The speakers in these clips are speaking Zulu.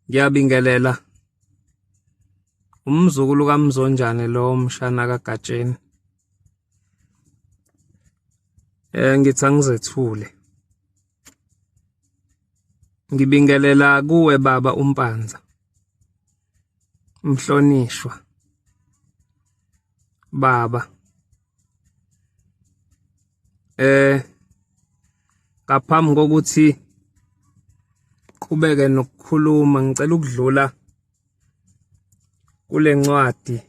Ngiyabingelela umzukulu kaMzonjane lo mshana kaGatsheni. Ngithi angizethule. Ngibingelela kuwe baba uMpanza. Mhlonishwa. Baba. Ngaphambi kokuthi qhubeke nokukhuluma ngicela ukudlula kule ncwadi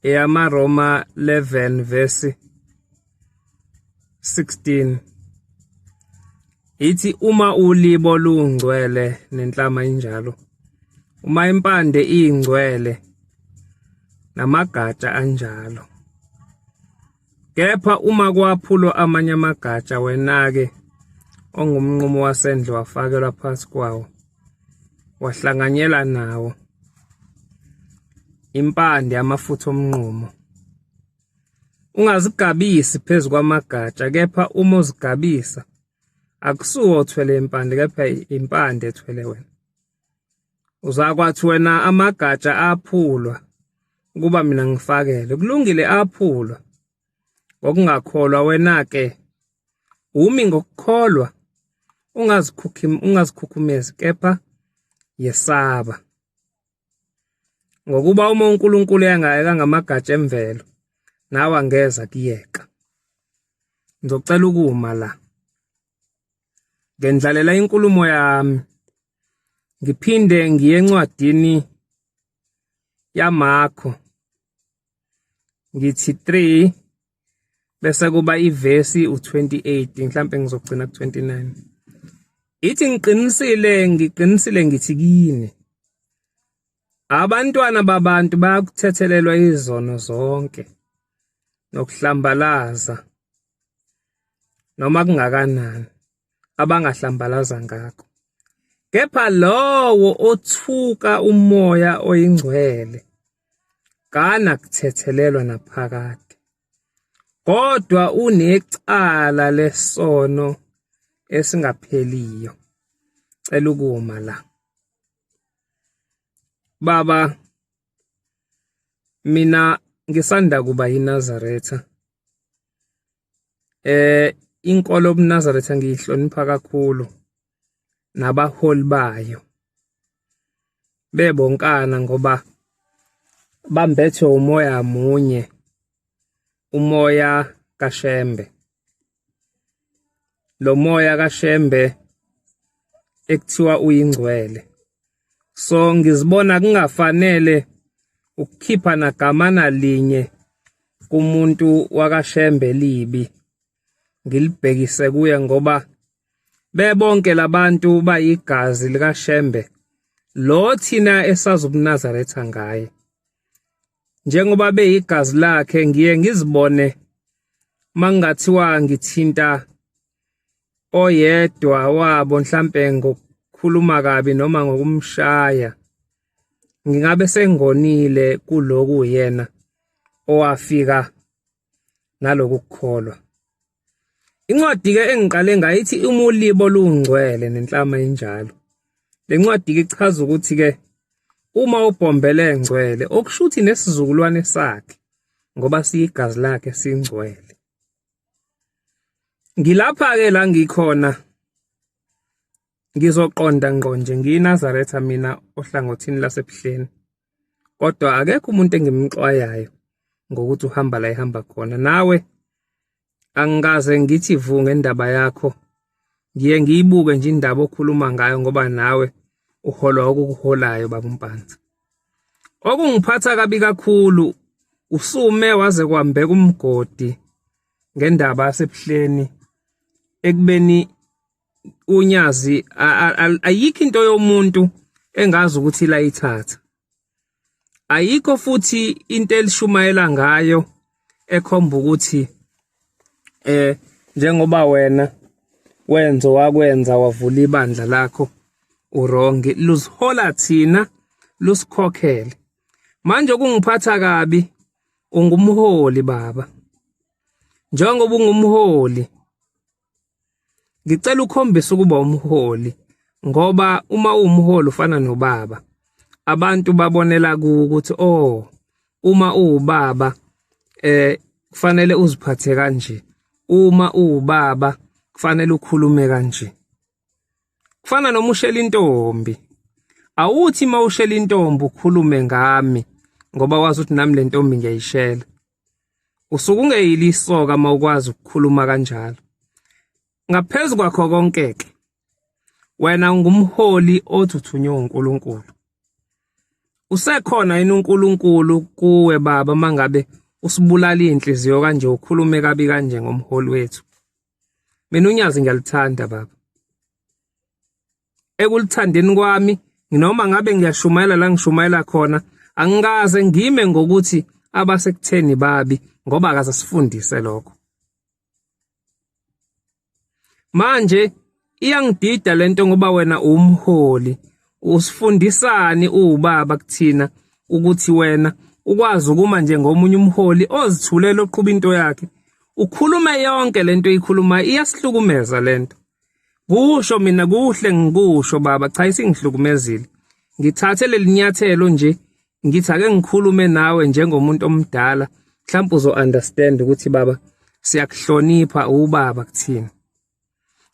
eyamaRoma 11 verse 16 ithi uma ulibo lungcwele nenhlama injalo, uma impande ingcwele namagatsha anjalo, kepha uma kwaphulwa amanye amagatsha wena-ke ongumnqumo wasendle wafakelwa phansi kwawo, wahlanganyela nawo impande amafutha omnqumo. Ungazigabisi phezu kwamagatsha, kepha uma uzigabisa akusuwo othwele impande, kepha impande ethwele wena. Uzakwathi wena amagatsha aphulwa kuba mina ngifakele, kulungile aphulwa ngokungakholwa, wena-ke umi ngokukholwa, ungazikhukhumezi, kepha yesaba. Ngokuba uma uNkulunkulu engayeka ngamagatsha emvelo, nawe angeza kuyeka. Ngizocela ukuma la, ngendlalela inkulumo yami, ngiphinde ngiye encwadini yaMakho, ngithi 3 bese kuba ivesi u28, mhlambe ngizogcina ku29. Ithi ngiqinisile ngithi kini, abantwana babantu bayakuthethelelwa izono zonke nokuhlambalaza noma kungakanani abangahlambalaza ngakho. Kepha lowo othuka umoya oyingcwele kana kuthethelelwa naphakade, kodwa unecala lesono esingapheliyo. Cela ukuma la. Baba, mina ngisanda kuba yiNazaretha. Inkolo yobuNazaretha ngiyihlonipha kakhulu, nabaholi bayo bebonkana ngoba bambethwe umoya munye, umoya kaShembe. Lo moya kaShembe ekuthiwa uyingcwele. So ngizibona kungafanele ukukhipha nagamana linye kumuntu wakaShembe libi ngilibhekise kuye, ngoba bebonke labantu bayigazi likaShembe lo thina esazi ubuNazaretha ngaye. Njengoba beyigazi lakhe, ngiye ngizibone mangathiwa ngithinta oyedwa wabo, mhlambe ngokukhuluma kabi noma ngokumshaya, ngingabe sengonile kuloku yena owafika naloku kukholwa. Incwadi-ke engiqale ngayithi uma ulibo lungcwele nenhlama injalo. Le ncwadi-ke ichaza ukuthi-ke uma ubhombele engcwele, okushuthi nesizukulwane sakhe, ngoba siyigazi lakhe singcwele. Ngilapha-ke la ngikhona, ngizoqonda ngqo nje ngiyiNazaretha mina ohlangothini lasebuhleni, kodwa akekho umuntu engimxwayayo ngokuthi uhamba la ehamba khona. Nawe angikaze ngithi vu ngendaba yakho, ngiye ngiyibuke nje indaba okhuluma ngayo, ngoba nawe uholwa okukuholayo baba uMpanza. Okungiphatha kabi kakhulu, usume waze kwambeka umgodi ngendaba yasebuhleni, ekubeni unyazi ayikho into yomuntu engazi ukuthi la ithatha. Ayikho futhi into elishumayela ngayo ekhomba ukuthi njengoba wena wakwenza wavula ibandla lakho urongi, luzihola thina, lusikhokhele. Manje kungiphatha kabi, ungumholi baba. Njengoba ungumholi, ngicela ukhombise ukuba umholi, ngoba uma uwumholi ufana nobaba, abantu babonela kuwe ukuthi uma uwubaba kufanele uziphathe kanje, uma uwubaba kufanele ukhulume kanje. Kufana noma ushela intombi, awuthi mawushela intombi ukhulume ngami ngoba wazi ukuthi nami le ntombi ngiyayishela. Usuke ungeyili isoka mawukwazi ukukhuluma kanjalo. Ngaphezulu kwakho konke ke, wena ungumholi othuthunyiwe uNkulunkulu. Usekhona yini uNkulunkulu kuwe baba mangabe usibulala inhliziyo kanje ukhulume kabi kanje ngomholi wethu? Mina unyazi ngiyalithanda baba. Ekulithandeni kwami noma ngabe ngiyashumayela la ngishumayela khona, angikaze ngime ngokuthi abasekutheni babi ngoba akaze sifundise lokho. Manje iyangidida lento ngoba wena umholi, usifundisani ubaba kuthina ukuthi wena ukwazi ukuma njengomunye umholi ozithulela oqhuba into yakhe, ukhulume yonke lento ikhuluma iyasihlukumeza lento. Kusho mina kuhle ngikusho baba, cha isingihlukumezile. Ngithathe lelinyathelo nje ngithi ake ngikhulume nawe njengomuntu omdala, mhlawumbe uzo-understand ukuthi baba siyakuhlonipha ubaba kuthina.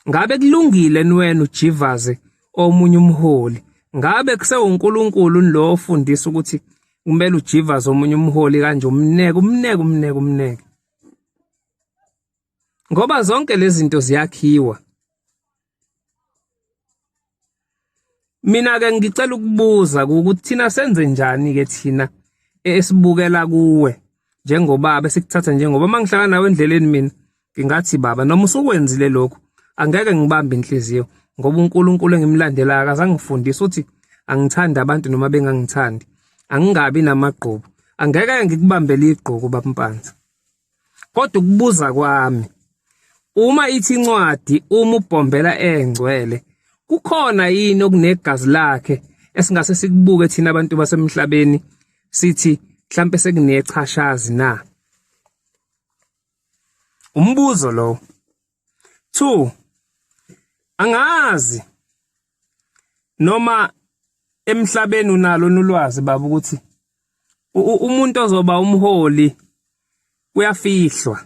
Ngabe kulungile niwena ujivaze omunye umholi? Ngabe kusewuNkulunkulu lo ofundisa ukuthi kumele ujivaze omunye umholi kanje umneke? Ngoba zonke lezi zinto ziyakhiwa. Mina ke ngicela ukubuza ukuthi thina senze njani ke thina esibukela kuwe njengobaba esikuthatha njengoba mangihlangana nawe endleleni mina ngingathi baba noma usukwenzile lokho angeke ngibambe inhliziyo ngoba uNkulunkulu engimlandelayo akazange ngifundise ukuthi angithanda abantu noma bengangithandi, angingabi namagqubu, angeke ngikubambele igqubu baba Mpanza. Kodwa ukubuza kwami, uma ithi incwadi uma ubhombela engcwele, kukhona yini okunegazi lakhe esingase sikubuke thina abantu basemhlabeni sithi mhlambe sekunechashazi na? Umbuzo lo. 2, angazi noma emhlabeni unalo nolwazi baba ukuthi umuntu ozoba umholi uyafihlwa.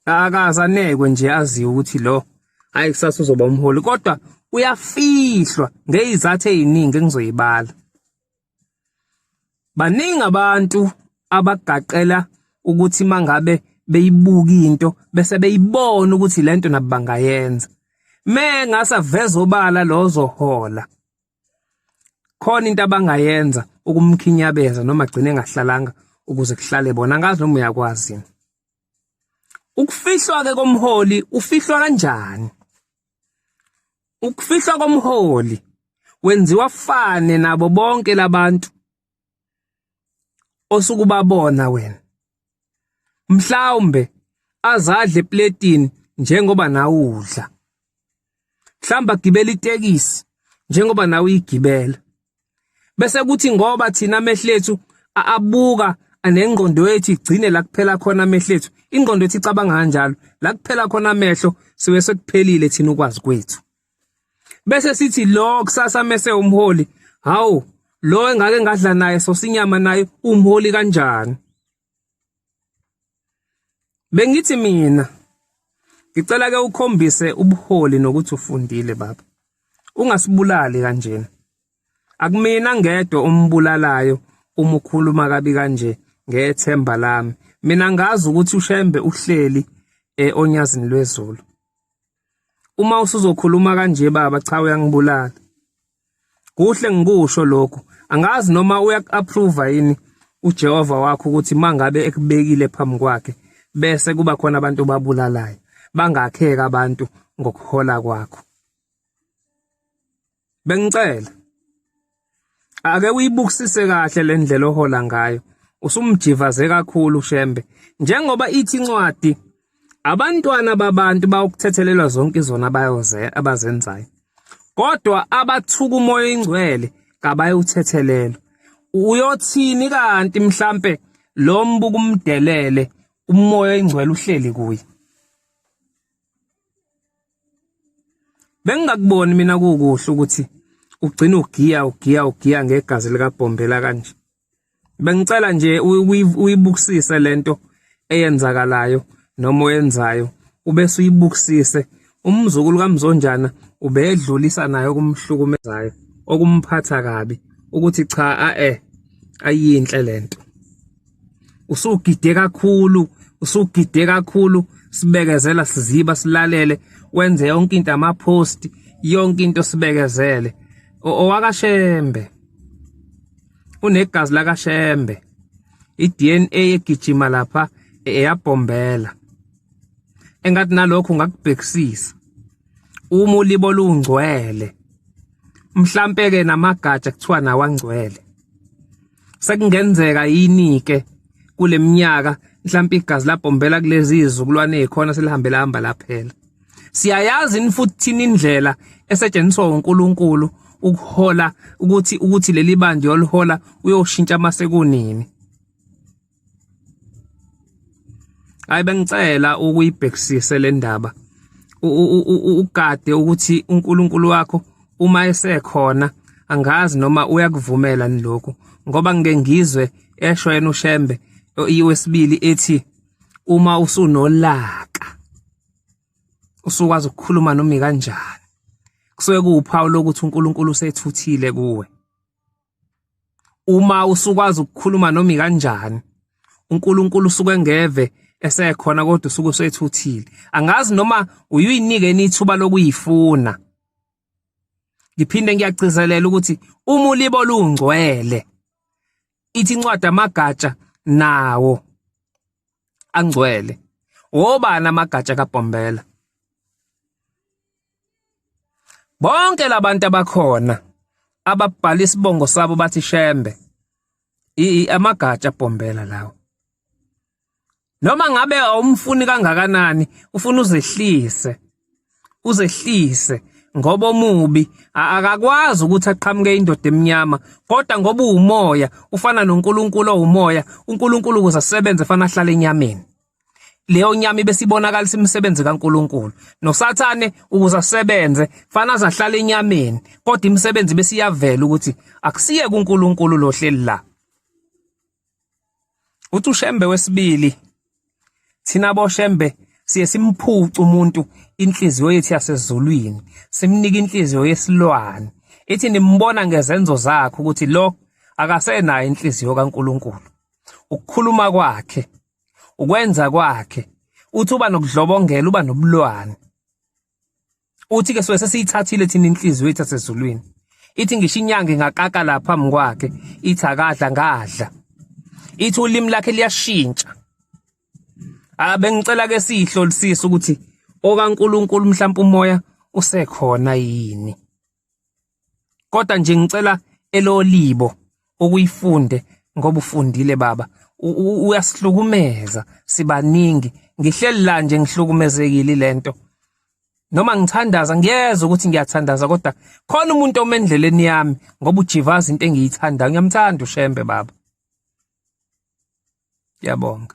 Akazanekwe nje aziwe ukuthi lo hayi kusasa uzoba umholi, kodwa uyafihlwa ngezizathu eziningi engizoyibala. Baningi abantu abagaqela ukuthi mangabe beyibuka into bese beyibona ukuthi lento nabo bangayenza. Ngasa obala lo ozohola, khona into abangayenza ukumkhinyabeza noma agcine engahlalanga ukuze kuhlale bona. Angazi noma uyakwazi. Ukufihlwa ke komholi ufihlwa kanjani? Ukufihlwa komholi wenziwa fane nabo bonke labantu osukubabona wena. Mhlawumbe azadle epletini njengoba nawe udla. Mhlawumbe agibela itekisi njengoba nawe uyigibela. Bese kuthi ngoba thina amehlethu abuka anengqondo yethu igcine la kuphela khona amehlethu. Ingqondo yethu icabanga kanjalo, la kuphela khona amehlo siwe sekuphelile thina ukwazi kwethu. Bese sithi lo kusasa mase umholi, hawu lo engake ngadla naye sosinyama naye umholi kanjani? Bengithi mina ngicela ke ukhombise ubuholi nokuthi ufundile baba. Ungasibulali kanjena. Akumina ngedwa umbulalayo uma ukhuluma kabi kanje ngethemba lami. Mina ngazi ukuthi ushembe uhleli onyazini lwezulu. Uma usuzokhuluma kanje baba cha uyangibulala. Kuhle ngikusho lokho. Angazi noma uyak-approve yini uJehova wakho ukuthi mangabe ekubekile phambi kwakhe bese kuba khona abantu babulalayo. Bangakheka abantu ngokuhola kwakho. Bengicela ake uyibukisise kahle le ndlela ohola ngayo. Usumjivaze kakhulu ushembe. Njengoba ithi incwadi abantwana babantu bayokuthethelelwa zonke izona abazenzayo. Kodwa abathuka umoya ingcwele kabayothethelelwa. Uyothini kanti mhlambe lo mbuku umdelele umoya ingcwele uhleli kuye? Bengingakuboni mina kukuhle ukuthi ugcina ugiya ngegazi likaBhombela kanje. Bengicela nje uyibukisise lento eyenzakalayo noma oyenzayo ubese uyibukisise. Umzukulu kaMzonjana ubedlulisa nayo kumhlukumezayo okumphatha kabi ukuthi cha ayinhle lento. Usugide kakhulu sibekezela siziba silalele wenze yonke into ama-post yonke into sibekezele. Owakashembe unegazi lakashembe, i-DNA egijima lapha eyaBhombela. Engathi nalokho ngakubhekisisa uma ulibo lungcwele mhlambe ke namagatsha kuthiwa nawangcwele. Sekungenzeka yini ke kule minyaka mhlambe igazi laBhombela kulezi izukulwane ezikhona selihambela hamba laphela. Siyayazi futhi thina indlela esetshenziswa uNkulunkulu ukuhola ukuthi leli bandi yolihola uyoshintsha masekunini. Hayi bengicela ukuyibhekisise le ndaba ugade ukuthi uNkulunkulu wakho uma esekhona angazi noma uyakuvumela nilokho ngoba ngeke ngizwe esho yena uShembe iwesibili ethi uma usunolaka usukwazi ukukhuluma noma kanjani kusuke kuwuphawu lokuthi uNkulunkulu usethuthile kuwe. Uma usukwazi ukukhuluma noma kanjani uNkulunkulu usuke ngeve esekhona kodwa usuke usethuthile. Angazi noma uyinike nithuba lokuyifuna. Ngiphinde ngiyagcizelela ukuthi uma ulibo lungcwele ithi incwadi amagatsha nawo angcwele. Wobani amagatsha kaBhombela? Bonke labantu abakhona ababhala isibongo sabo bathi Shembe amagatsha Bhombela lawo. Noma ngabe awumfuni kangakanani ufuna uzehlise ngoba omubi akakwazi ukuthi aqhamuke indoda eminyama kodwa ngoba umoya ufana noNkulunkulu owumoya uNkulunkulu ukuze asebenze fana ahlale enyameni. Leyo nyama ibesibonakalisa imisebenzi kaNkulunkulu. NoSathane ukuze asebenze fana azahlala enyameni kodwa imisebenzi besiyavela ukuthi akusiye kuNkulunkulu lo hleli la. Uthi uShembe wesibili thina boShembe siye simphuca umuntu inhliziyo yethu yasezulwini simnika inhliziyo yesilwane ethi nimbona ngezenzo zakhe ukuthi lo akasenayo inhliziyo kaNkulunkulu. Ukukhuluma kwakhe ukwenza kwakhe uthi uba nokudlobongela uba nobulwane. Uthi ke sesiyithathile thina inhliziyo yethu yasezulwini ithi ngisho inyanga ingakaka lapha phambi kwakhe ithi akadla ngadla. Ithi ulimi lakhe liyashintsha. Bengicela ke sihlolisise ukuthi okaNkulunkulu mhlawumbe umoya usekhona yini. Kodwa nje ngicela elolibo ukuyifunde ngoba ufundile baba. Uyasihlukumeza sibaningi. Ngihleli la nje ngihlukumezekile lento. Noma ngithandaza ngiyeza ukuthi ngiyathandaza kodwa khona umuntu omendleleni yami ngoba ujivaza into engiyithanda. Ngiyamthanda uShembe baba. Ngiyabonga.